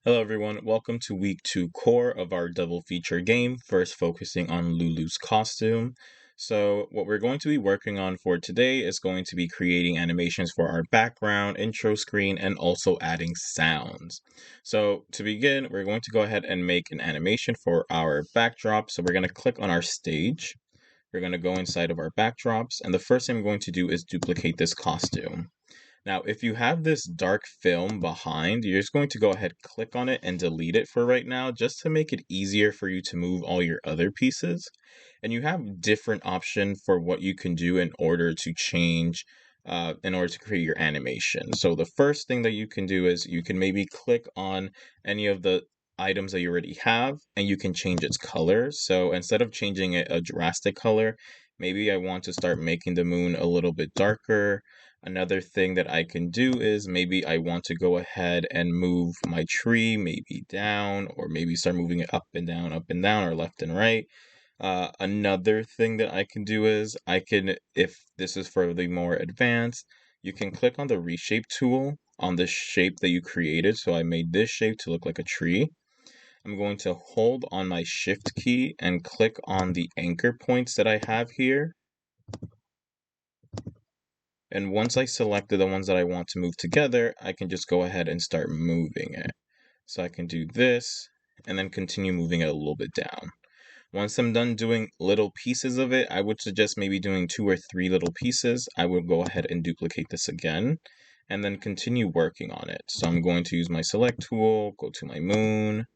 Hello everyone, welcome to week 2 core of our double feature game, first focusing on Lulu's costume. So what we're going to be working on for today is going to be creating animations for our background, intro screen, and also adding sounds. So to begin, we're going to go ahead and make an animation for our backdrop. So we're going to click on our stage. We're going to go inside of our backdrops, and the first thing I'm going to do is duplicate this costume. Now, if you have this dark film behind, you're just going to go ahead, click on it, and delete it for right now, just to make it easier for you to move all your other pieces. And you have different option for what you can do in order to change, in order to create your animation. So the first thing that you can do is you can maybe click on any of the items that you already have, and you can change its color. So instead of changing it a drastic color, maybe I want to start making the moon a little bit darker. Another thing that I can do is maybe I want to go ahead and move my tree maybe down, or maybe start moving it up and down, or left and right. Another thing that I can do is I can, if this is for the more advanced, you can click on the Reshape tool on the shape that you created. So I made this shape to look like a tree. I'm going to hold on my Shift key and click on the anchor points that I have here. And once I selected the ones that I want to move together, I can just go ahead and start moving it. So I can do this and then continue moving it a little bit down. Once I'm done doing little pieces of it, I would suggest maybe doing 2 or 3 little pieces. I will go ahead and duplicate this again and then continue working on it. So I'm going to use my select tool, go to my moon,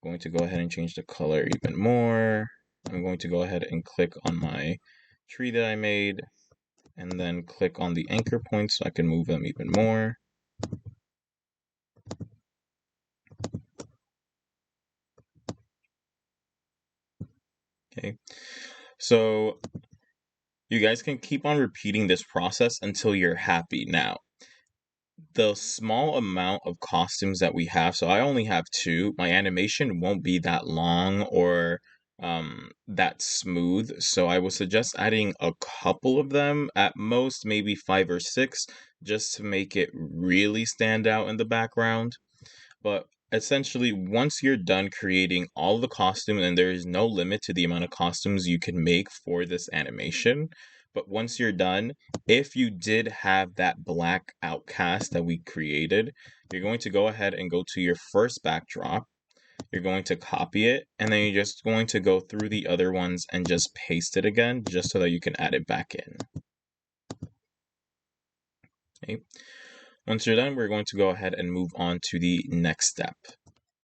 going to go ahead and change the color even more. I'm going to go ahead and click on my tree that I made, and then click on the anchor points so I can move them even more. Okay, so you guys can keep on repeating this process until you're happy. Now, the small amount of costumes that we have, so I only have 2, my animation won't be that long or that smooth, so I would suggest adding a couple of them, at most maybe 5 or 6, just to make it really stand out in the background. But essentially, once you're done creating all the costumes, and there is no limit to the amount of costumes you can make for this animation, but once you're done, if you did have that black outcast that we created, you're going to go ahead and go to your first backdrop. You're going to copy it, and then you're just going to go through the other ones and just paste it again, just so that you can add it back in. Okay. Once you're done, we're going to go ahead and move on to the next step.